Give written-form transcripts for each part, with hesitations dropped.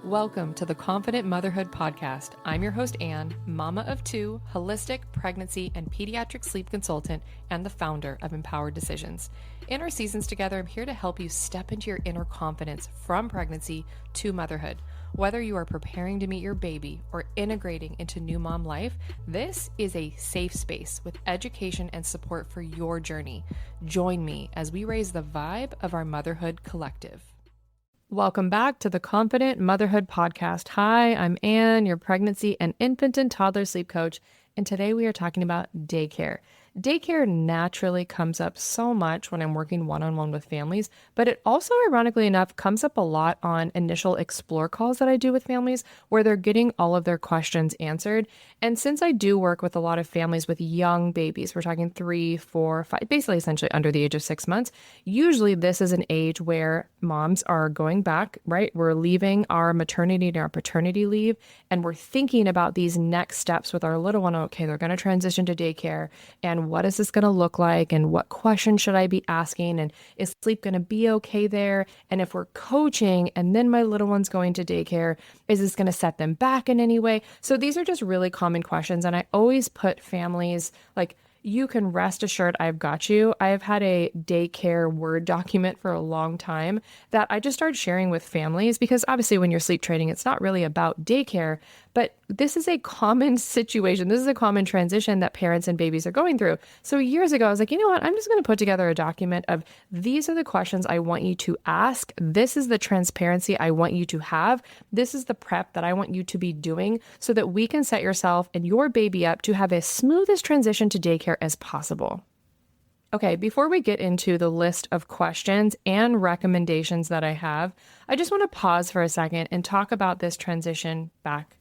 Welcome to the Confident Motherhood Podcast. I'm your host, Anne, mama of two, holistic pregnancy and pediatric sleep consultant, and the founder of Empowered Decisions. In our seasons together, I'm here to help you step into your inner confidence from pregnancy to motherhood. Whether you are preparing to meet your baby or integrating into new mom life, this is a safe space with education and support for your journey. Join me as we raise the vibe of our motherhood collective. Welcome back to the Confident Motherhood Podcast. Hi, I'm Anne, your pregnancy and infant and toddler sleep coach, and today we are talking about daycare. Daycare naturally comes up so much when I'm working one-on-one with families, but it also, ironically enough, comes up a lot on initial explore calls that I do with families where they're getting all of their questions answered. And since I do work with a lot of families with young babies, we're talking 3, 4, 5, basically essentially under the age of 6 months, usually this is an age where moms are going back, right? We're leaving our maternity and our paternity leave, and we're thinking about these next steps with our little one. Okay, they're going to transition to daycare, and what is this going to look like? And what questions should I be asking? And is sleep going to be okay there? And if we're coaching and then my little one's going to daycare, is this going to set them back in any way? So these are just really common questions. And I always put families like, you can rest assured I've got you. I've had a daycare Word document for a long time that I just started sharing with families because obviously when you're sleep training, it's not really about daycare, but this is a common situation. This is a common transition that parents and babies are going through. So years ago, I was like, you know what? I'm just going to put together a document of these are the questions I want you to ask. This is the transparency I want you to have. This is the prep that I want you to be doing so that we can set yourself and your baby up to have as smoothest transition to daycare as possible. Okay, before we get into the list of questions and recommendations that I have, I just want to pause for a second and talk about this transition back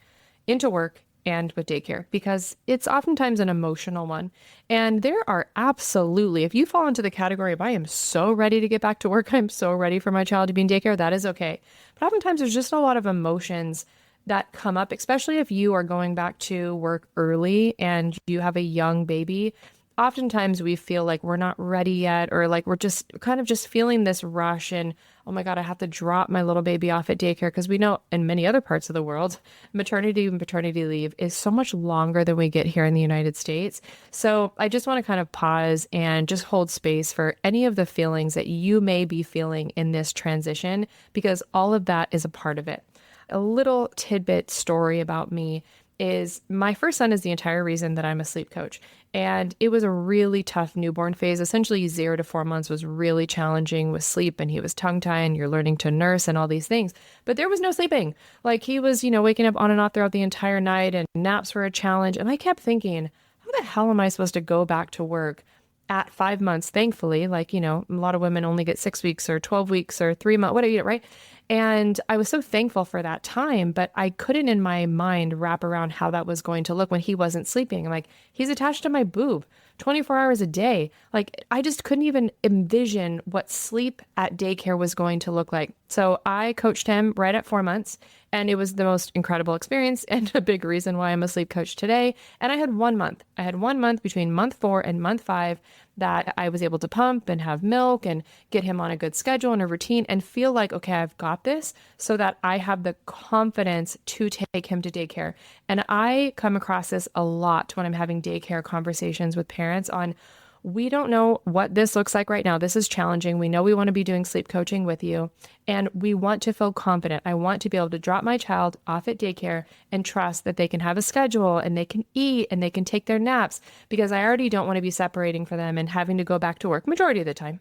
into work and with daycare, because it's oftentimes an emotional one. And there are absolutely, if you fall into the category of I am so ready to get back to work, I'm so ready for my child to be in daycare, that is okay. But oftentimes there's just a lot of emotions that come up, especially if you are going back to work early and you have a young baby. Oftentimes we feel like we're not ready yet, or like we're just kind of just feeling this rush and, oh my God, I have to drop my little baby off at daycare, because we know in many other parts of the world, maternity and paternity leave is so much longer than we get here in the United States. So I just want to kind of pause and just hold space for any of the feelings that you may be feeling in this transition, because all of that is a part of it. A little tidbit story about me is my first son is the entire reason that I'm a sleep coach. And it was a really tough newborn phase. Essentially 0 to 4 months was really challenging with sleep, and he was tongue-tied and you're learning to nurse and all these things. But there was no sleeping. Like he was, waking up on and off throughout the entire night, and naps were a challenge. And I kept thinking, how the hell am I supposed to go back to work at 5 months? Thankfully, a lot of women only get 6 weeks or 12 weeks or 3 months, whatever, right? And I was so thankful for that time, but I couldn't in my mind wrap around how that was going to look when he wasn't sleeping. I'm like, he's attached to my boob 24 hours a day. Like, I just couldn't even envision what sleep at daycare was going to look like. So I coached him right at 4 months, and it was the most incredible experience and a big reason why I'm a sleep coach today. And I had 1 month. I had 1 month between month 4 and month 5 that I was able to pump and have milk and get him on a good schedule and a routine and feel like, okay, I've got this, so that I have the confidence to take him to daycare. And I come across this a lot when I'm having daycare conversations with parents on, we don't know what this looks like right now. This is challenging. We know we want to be doing sleep coaching with you, and we want to feel confident. I want to be able to drop my child off at daycare and trust that they can have a schedule and they can eat and they can take their naps, because I already don't want to be separating for them and having to go back to work majority of the time.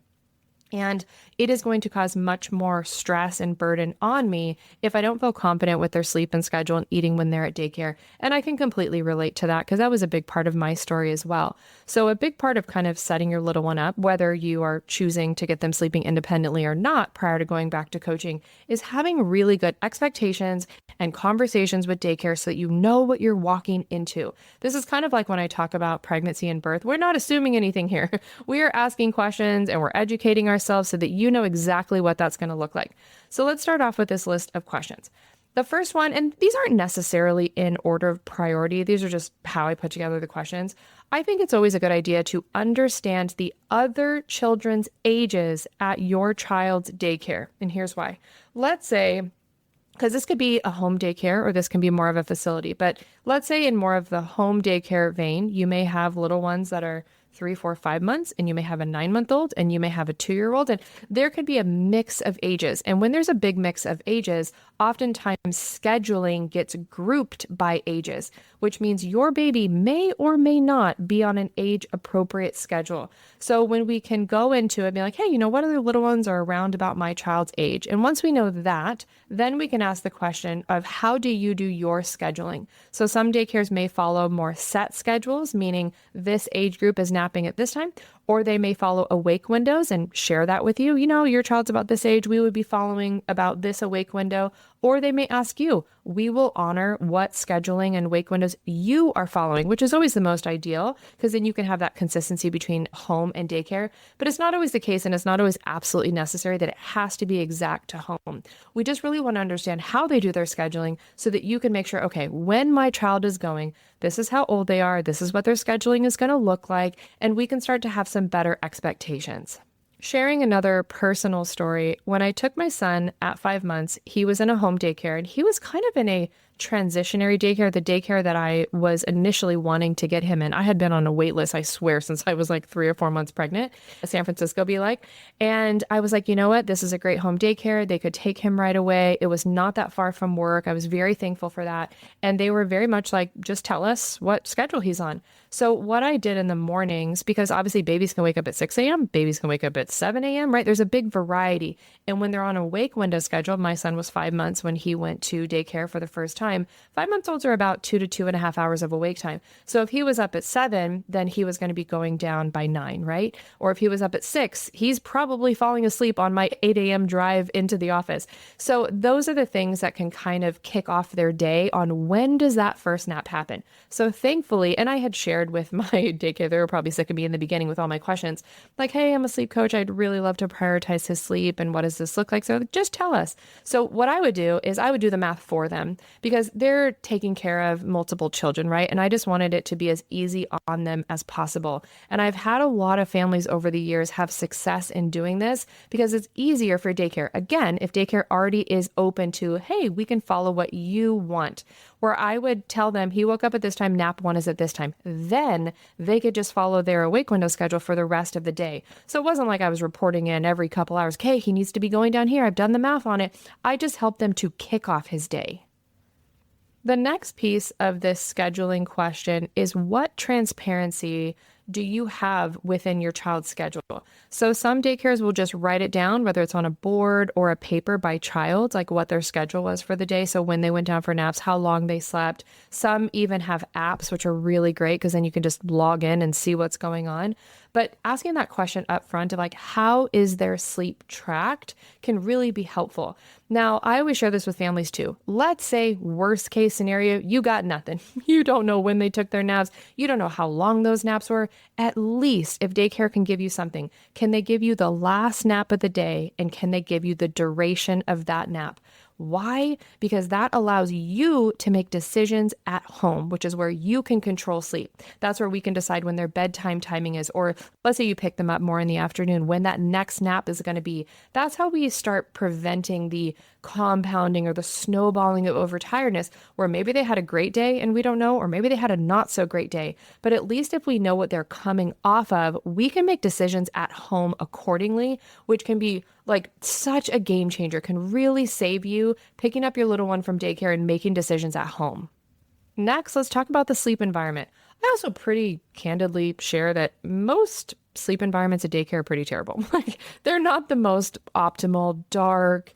And it is going to cause much more stress and burden on me if I don't feel confident with their sleep and schedule and eating when they're at daycare. And I can completely relate to that, because that was a big part of my story as well. So a big part of kind of setting your little one up, whether you are choosing to get them sleeping independently or not prior to going back to coaching, is having really good expectations and conversations with daycare so that you know what you're walking into. This is kind of like when I talk about pregnancy and birth. We're not assuming anything here. We are asking questions and we're educating ourselves so that you know exactly what that's going to look like. So let's start off with this list of questions. The first one, and these aren't necessarily in order of priority, these are just how I put together the questions. I think it's always a good idea to understand the other children's ages at your child's daycare. And here's why. Let's say because this could be a home daycare or this can be more of a facility. But let's say in more of the home daycare vein, you may have little ones that are 3, 4, 5 months, and you may have a 9-month-old, and you may have a 2-year-old, and there could be a mix of ages. And when there's a big mix of ages, oftentimes scheduling gets grouped by ages, which means your baby may or may not be on an age appropriate schedule. So when we can go into it and be like, hey, what other little ones are around about my child's age? And once we know that, then we can ask the question of how do you do your scheduling? So some daycares may follow more set schedules, meaning this age group is napping at this time, or they may follow awake windows and share that with you. Your child's about this age, we would be following about this awake window. Or they may ask you, we will honor what scheduling and wake windows you are following, which is always the most ideal, because then you can have that consistency between home and daycare. But it's not always the case, and it's not always absolutely necessary that it has to be exact to home. We just really want to understand how they do their scheduling so that you can make sure, okay, when my child is going, this is how old they are, this is what their scheduling is going to look like, and we can start to have some better expectations. Sharing another personal story, when I took my son at 5 months, he was in a home daycare, and he was kind of in a transitionary daycare, the daycare that I was initially wanting to get him in. I had been on a wait list, I swear, since I was like 3 or 4 months pregnant, San Francisco be like. And I was like, you know what? This is a great home daycare. They could take him right away. It was not that far from work. I was very thankful for that. And they were very much like, just tell us what schedule he's on. So what I did in the mornings, because obviously babies can wake up at 6 a.m., babies can wake up at 7 a.m., right? There's a big variety. And when they're on a wake window schedule, my son was 5 months when he went to daycare for the first time. 5-month-olds are about 2 to 2.5 hours of awake time. So if he was up at 7, then he was going to be going down by 9, right? Or if he was up at 6, he's probably falling asleep on my 8 a.m. drive into the office. So those are the things that can kind of kick off their day on when does that first nap happen. So thankfully, and I had shared with my daycare, they were probably sick of me in the beginning with all my questions, like, hey, I'm a sleep coach. I'd really love to prioritize his sleep. And what does this look like? So just tell us. So what I would do is I would do the math for them, because they're taking care of multiple children, right? And I just wanted it to be as easy on them as possible. And I've had a lot of families over the years have success in doing this because it's easier for daycare. Again, if daycare already is open to, hey, we can follow what you want, where I would tell them he woke up at this time, nap 1 is at this time. Then they could just follow their awake window schedule for the rest of the day. So it wasn't like I was reporting in every couple hours, okay, he needs to be going down here. I've done the math on it. I just helped them to kick off his day. The next piece of this scheduling question is, what transparency do you have within your child's schedule? So some daycares will just write it down, whether it's on a board or a paper by child, like what their schedule was for the day. So when they went down for naps, how long they slept. Some even have apps, which are really great because then you can just log in and see what's going on. But asking that question up front of like, how is their sleep tracked can really be helpful. Now, I always share this with families too. Let's say worst case scenario, you got nothing. You don't know when they took their naps. You don't know how long those naps were. At least if daycare can give you something, can they give you the last nap of the day, and can they give you the duration of that nap? Why? Because that allows you to make decisions at home, which is where you can control sleep. That's where we can decide when their bedtime timing is, or let's say you pick them up more in the afternoon, when that next nap is going to be. That's how we start preventing the compounding or the snowballing of overtiredness, where maybe they had a great day and we don't know, or maybe they had a not so great day. But at least if we know what they're coming off of, we can make decisions at home accordingly, which can be like such a game changer, can really save you picking up your little one from daycare and making decisions at home. Next, let's talk about the sleep environment. I also pretty candidly share that most sleep environments at daycare are pretty terrible. Like, they're not the most optimal, dark,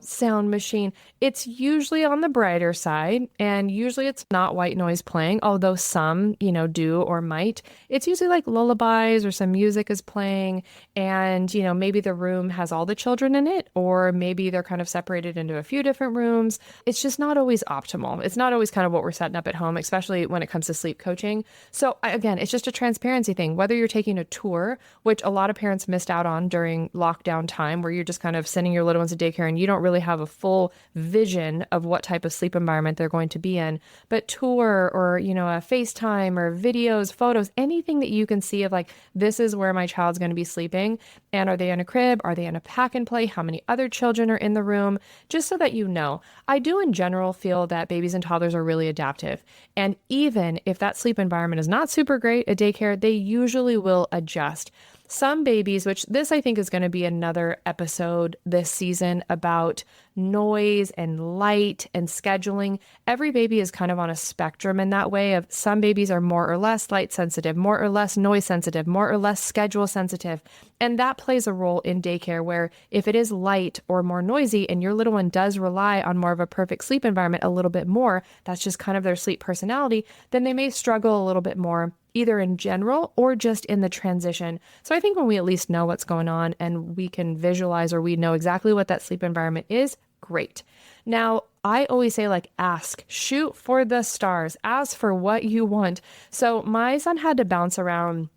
sound machine. It's usually on the brighter side, and usually it's not white noise playing, although some, do or might. It's usually like lullabies or some music is playing, and, maybe the room has all the children in it, or maybe they're kind of separated into a few different rooms. It's just not always optimal. It's not always kind of what we're setting up at home, especially when it comes to sleep coaching. So again, it's just a transparency thing. Whether you're taking a tour, which a lot of parents missed out on during lockdown time, where you're just kind of sending your little ones to daycare and you don't really have a full vision of what type of sleep environment they're going to be in. But tour or, a FaceTime or videos, photos, anything that you can see of like, this is where my child's going to be sleeping. And are they in a crib? Are they in a pack and play? How many other children are in the room? Just so that you know. I do in general feel that babies and toddlers are really adaptive. And even if that sleep environment is not super great at daycare, they usually will adjust. Some babies, which this I think is going to be another episode this season about noise and light and scheduling. Every baby is kind of on a spectrum in that way of some babies are more or less light sensitive, more or less noise sensitive, more or less schedule sensitive. And that plays a role in daycare where if it is light or more noisy and your little one does rely on more of a perfect sleep environment a little bit more, that's just kind of their sleep personality, then they may struggle a little bit more either in general or just in the transition. So I think when we at least know what's going on and we can visualize or we know exactly what that sleep environment is, great. Now, I always say ask, shoot for the stars, ask for what you want. So my son had to bounce around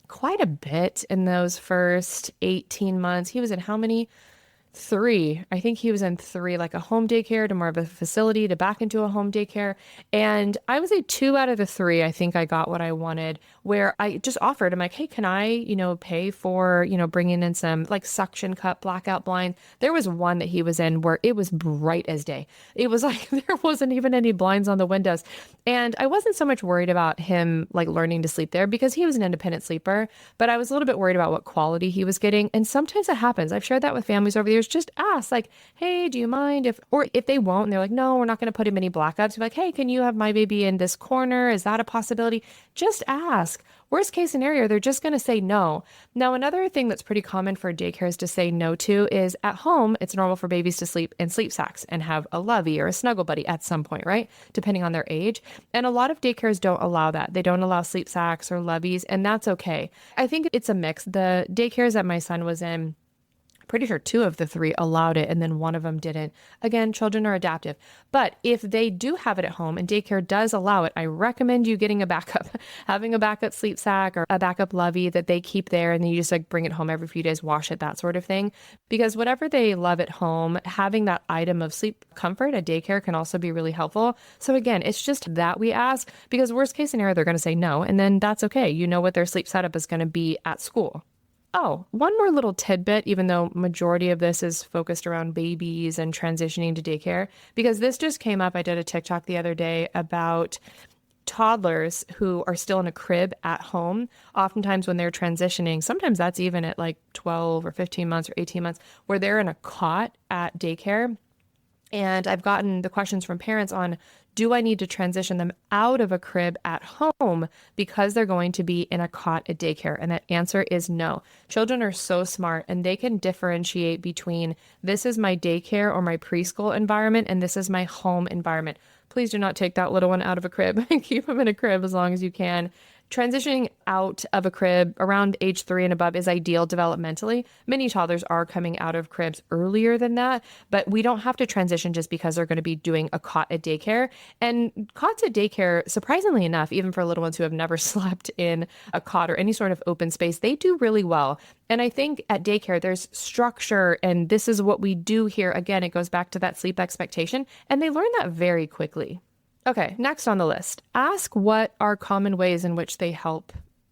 quite a bit in those first 18 months. He was in how many? 3. I think he was in 3, like a home daycare to more of a facility to back into a home daycare. And I was a 2 out of the 3. I think I got what I wanted, where I just offered, I'm like, hey, can I, pay for, bringing in some suction cup blackout blinds. There was one that he was in where it was bright as day. It was like, there wasn't even any blinds on the windows. And I wasn't so much worried about him learning to sleep there because he was an independent sleeper, but I was a little bit worried about what quality he was getting. And sometimes it happens. I've shared that with families over the years. Just ask hey, do you mind or if they won't, and they're like, no, we're not going to put him any blackouts. You're like, hey, can you have my baby in this corner? Is that a possibility? Just ask. Worst case scenario, they're just going to say no. Now, another thing that's pretty common for daycares to say no to is at home, it's normal for babies to sleep in sleep sacks and have a lovey or a snuggle buddy at some point, right? Depending on their age. And a lot of daycares don't allow that. They don't allow sleep sacks or loveys, and that's okay. I think it's a mix. The daycares that my son was in, pretty sure 2 of the 3 allowed it and then 1 of them didn't. Again, children are adaptive. But if they do have it at home and daycare does allow it, I recommend you getting a backup, having a backup sleep sack or a backup lovey that they keep there and then you just bring it home every few days, wash it, that sort of thing. Because whatever they love at home, having that item of sleep comfort at daycare can also be really helpful. So again, it's just that we ask because worst case scenario, they're going to say no. And then that's okay. You know what their sleep setup is going to be at school. Oh, one more little tidbit, even though majority of this is focused around babies and transitioning to daycare, because this just came up. I did a TikTok the other day about toddlers who are still in a crib at home. Oftentimes when they're transitioning, sometimes that's even at 12 or 15 months or 18 months, where they're in a cot at daycare. And I've gotten the questions from parents on, do I need to transition them out of a crib at home because they're going to be in a cot at daycare? And that answer is no. Children are so smart and they can differentiate between this is my daycare or my preschool environment and this is my home environment. Please do not take that little one out of a crib and keep them in a crib as long as you can. Transitioning out of a crib around age 3 and above is ideal developmentally. Many toddlers are coming out of cribs earlier than that, but we don't have to transition just because they're going to be doing a cot at daycare. And cots at daycare, surprisingly enough, even for little ones who have never slept in a cot or any sort of open space, they do really well. And I think at daycare, there's structure and this is what we do here. Again, it goes back to that sleep expectation, and they learn that very quickly. Okay, next on the list, ask what are common ways in which they help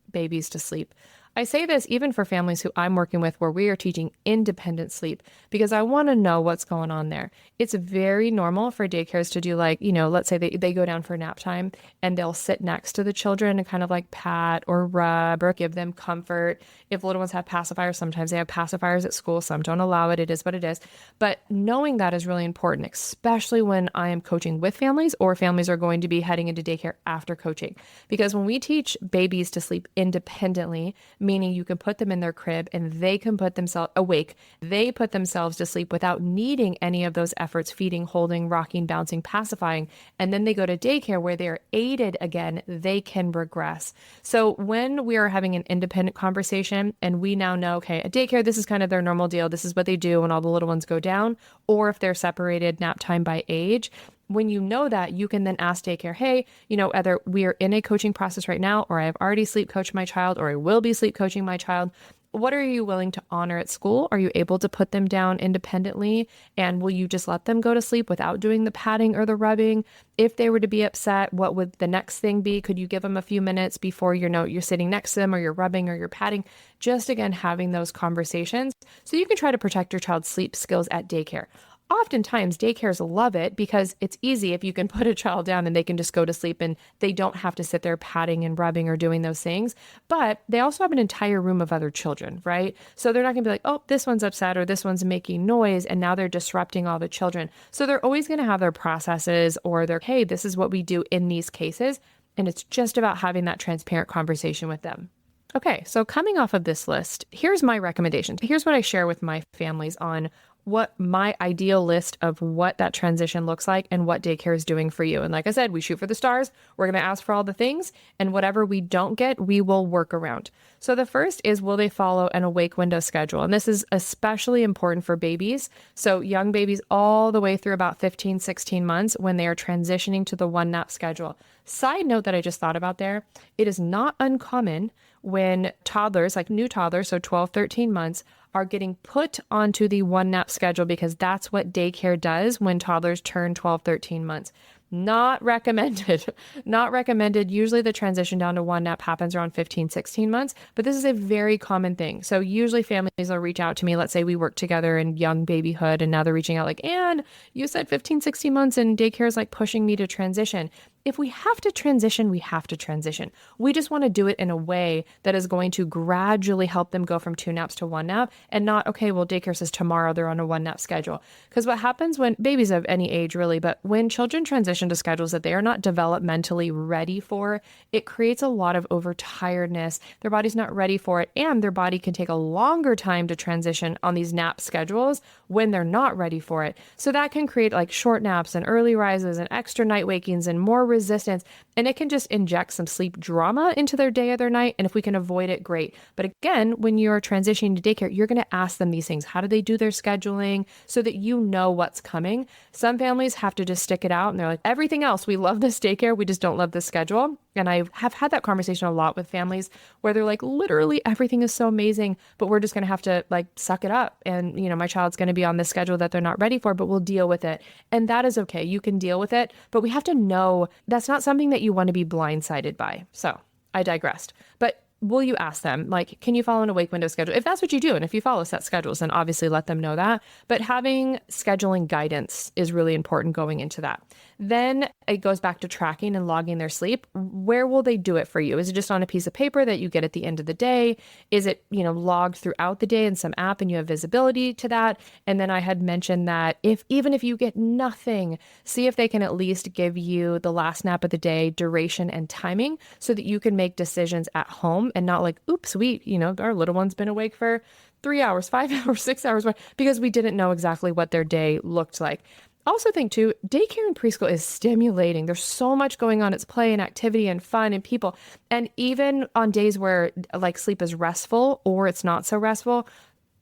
babies to sleep. I say this even for families who I'm working with where we are teaching independent sleep because I want to know what's going on there. It's very normal for daycares to do let's say they go down for nap time and they'll sit next to the children and kind of pat or rub or give them comfort. If little ones have pacifiers, sometimes they have pacifiers at school. Some don't allow it. It is what it is. But knowing that is really important, especially when I am coaching with families or families are going to be heading into daycare after coaching. Because when we teach babies to sleep independently, meaning you can put them in their crib and they can put themselves awake. They put themselves to sleep without needing any of those efforts, feeding, holding, rocking, bouncing, pacifying. And then they go to daycare where they're aided again, they can regress. So when we are having an independent conversation and we now know, okay, at daycare, this is kind of their normal deal. This is what they do when all the little ones go down, or if they're separated nap time by age, when you know that, you can then ask daycare, hey, either we are in a coaching process right now, or I have already sleep coached my child, or I will be sleep coaching my child. What are you willing to honor at school? Are you able to put them down independently? And will you just let them go to sleep without doing the patting or the rubbing? If they were to be upset, what would the next thing be? Could you give them a few minutes before you're sitting next to them, or you're rubbing or you're patting? Just again, having those conversations so you can try to protect your child's sleep skills at daycare. Oftentimes, daycares love it because it's easy if you can put a child down and they can just go to sleep and they don't have to sit there patting and rubbing or doing those things. But they also have an entire room of other children, right? So they're not going to be like, oh, this one's upset or this one's making noise, and now they're disrupting all the children. So they're always going to have their processes or their, hey, this is what we do in these cases. And it's just about having that transparent conversation with them. Okay, so coming off of this list, here's my recommendation. Here's what I share with my families on what my ideal list of what that transition looks like and what daycare is doing for you. And like I said, we shoot for the stars. We're going to ask for all the things, and whatever we don't get, we will work around. So the first is, will they follow an awake window schedule? And this is especially important for babies. So young babies all the way through about 15, 16 months when they are transitioning to the one nap schedule. Side note that I just thought about there, it is not uncommon when toddlers, like new toddlers, so 12, 13 months, are getting put onto the one nap schedule because that's what daycare does when toddlers turn 12, 13 months. Not recommended. Not recommended. Usually the transition down to one nap happens around 15, 16 months, but this is a very common thing. So usually families will reach out to me. Let's say we work together in young babyhood and now they're reaching out like, Anne, you said 15, 16 months and daycare is like pushing me to transition. If we have to transition, we have to transition. We just want to do it in a way that is going to gradually help them go from 2 naps to 1 nap and not, okay, well, daycare says tomorrow they're on a 1 nap schedule. Because what happens when babies of any age really, but when children transition to schedules that they are not developmentally ready for, it creates a lot of overtiredness. Their body's not ready for it, and their body can take a longer time to transition on these nap schedules when they're not ready for it. So that can create like short naps and early rises and extra night wakings and more resistance, and it can just inject some sleep drama into their day or their night. And if we can avoid it, great. But again, when you're transitioning to daycare, you're going to ask them these things. How do they do their scheduling so that you know what's coming? Some families have to just stick it out and they're like, everything else, we love this daycare, we just don't love this schedule. And I have had that conversation a lot with families where they're like, literally everything is so amazing, but we're just going to have to like suck it up. And, my child's going to be on this schedule that they're not ready for, but we'll deal with it. And that is okay. You can deal with it, but we have to know that's not something that you want to be blindsided by. So I digressed. But will you ask them, like, can you follow an awake window schedule? If that's what you do, and if you follow set schedules, then obviously let them know that. But having scheduling guidance is really important going into that. Then it goes back to tracking and logging their sleep. Where will they do it for you? Is it just on a piece of paper that you get at the end of the day? Is it, logged throughout the day in some app and you have visibility to that? And then I had mentioned that even if you get nothing, see if they can at least give you the last nap of the day, duration and timing so that you can make decisions at home and not like, oops, our little one's been awake for 3 hours, 5 hours, 6 hours, because we didn't know exactly what their day looked like. Also think too, daycare and preschool is stimulating. There's so much going on. It's play and activity and fun and people. And even on days where like sleep is restful or it's not so restful,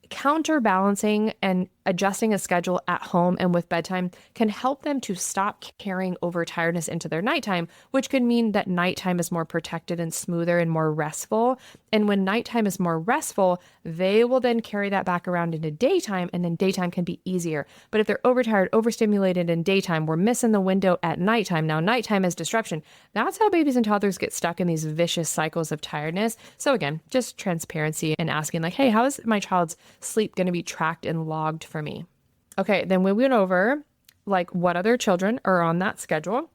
counterbalancing and adjusting a schedule at home and with bedtime can help them to stop carrying over tiredness into their nighttime, which could mean that nighttime is more protected and smoother and more restful. And when nighttime is more restful, they will then carry that back around into daytime, and then daytime can be easier. But if they're overtired, overstimulated in daytime, we're missing the window at nighttime. Now, nighttime is disruption. That's how babies and toddlers get stuck in these vicious cycles of tiredness. So again, just transparency and asking like, hey, how is my child's sleep going to be tracked and logged for me? Okay, then we went over like what other children are on that schedule.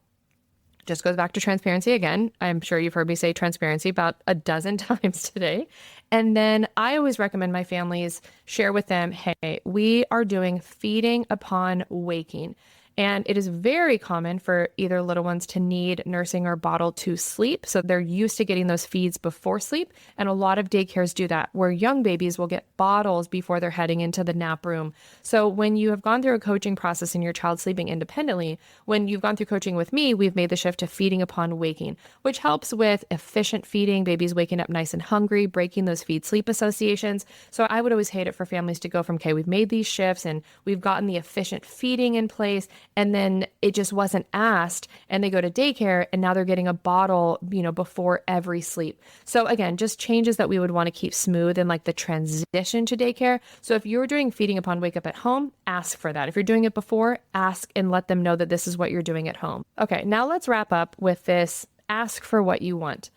Just goes back to transparency again. I'm sure you've heard me say transparency about a dozen times today. And then I always recommend my families share with them, hey, we are doing feeding upon waking. And it is very common for either little ones to need nursing or bottle to sleep. So they're used to getting those feeds before sleep. And a lot of daycares do that, where young babies will get bottles before they're heading into the nap room. So when you have gone through a coaching process and your child sleeping independently, when you've gone through coaching with me, we've made the shift to feeding upon waking, which helps with efficient feeding, babies waking up nice and hungry, breaking those feed-sleep associations. So I would always hate it for families to go from, okay, we've made these shifts and we've gotten the efficient feeding in place, and then it just wasn't asked, and they go to daycare and now they're getting a bottle, before every sleep. So again, just changes that we would want to keep smooth in like the transition to daycare. So if you're doing feeding upon wake up at home, ask for that. If you're doing it before, ask and let them know that this is what you're doing at home. Okay, now let's wrap up with this: ask for what you want.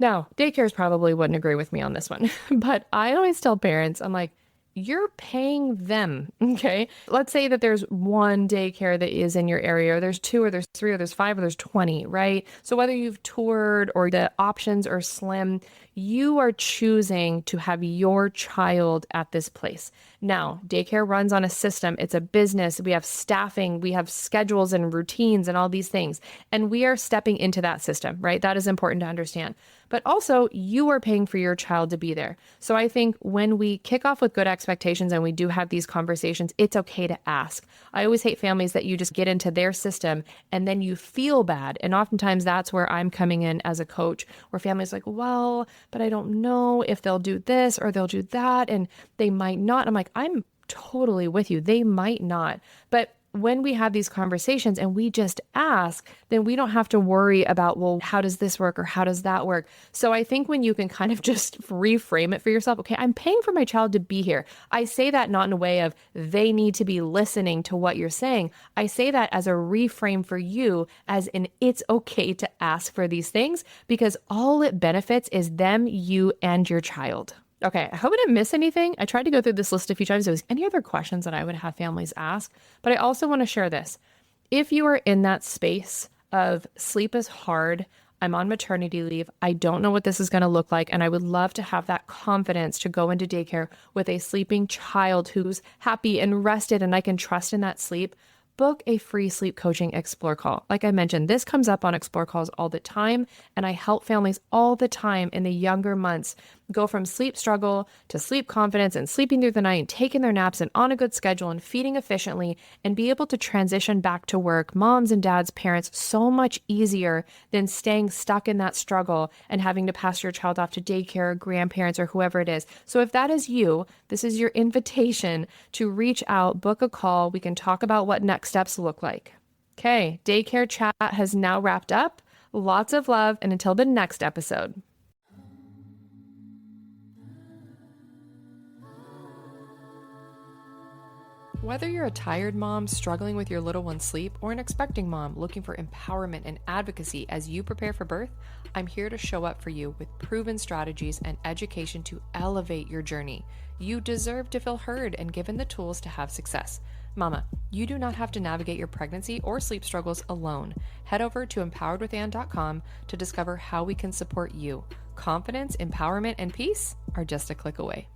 Now, daycares probably wouldn't agree with me on this one, but I always tell parents, I'm like, you're paying them, okay? Let's say that there's one daycare that is in your area, or there's two, or there's three, or there's five, or there's 20, right? So whether you've toured or the options are slim, you are choosing to have your child at this place. Now, daycare runs on a system. It's a business. We have staffing, we have schedules and routines and all these things. And we are stepping into that system, right? That is important to understand. But also, you are paying for your child to be there. So I think when we kick off with good expectations and we do have these conversations, it's okay to ask. I always hate families that you just get into their system and then you feel bad. And oftentimes that's where I'm coming in as a coach, where families are like, well, but I don't know if they'll do this or they'll do that, and they might not. I'm like, I'm totally with you. They might not. But when we have these conversations and we just ask, then we don't have to worry about, well, how does this work or how does that work? So I think when you can kind of just reframe it for yourself, okay, I'm paying for my child to be here. I say that not in a way of they need to be listening to what you're saying. I say that as a reframe for you, as in it's okay to ask for these things, because all it benefits is them, you, and your child. Okay, I hope I didn't miss anything. I tried to go through this list a few times. If there was any other questions that I would have families ask, but I also want to share this. If you are in that space of sleep is hard, I'm on maternity leave, I don't know what this is going to look like, and I would love to have that confidence to go into daycare with a sleeping child who's happy and rested and I can trust in that sleep, book a free sleep coaching Explore call. Like I mentioned, this comes up on Explore calls all the time, and I help families all the time in the younger months go from sleep struggle to sleep confidence and sleeping through the night and taking their naps and on a good schedule and feeding efficiently and be able to transition back to work, moms and dads, parents, so much easier than staying stuck in that struggle and having to pass your child off to daycare, grandparents, or whoever it is. So if that is you, this is your invitation to reach out, book a call. We can talk about what next steps look like. Okay, daycare chat has now wrapped up. Lots of love, and until the next episode. Whether you're a tired mom struggling with your little one's sleep or an expecting mom looking for empowerment and advocacy as you prepare for birth, I'm here to show up for you with proven strategies and education to elevate your journey. You deserve to feel heard and given the tools to have success. Mama, you do not have to navigate your pregnancy or sleep struggles alone. Head over to empoweredwithann.com to discover how we can support you. Confidence, empowerment, and peace are just a click away.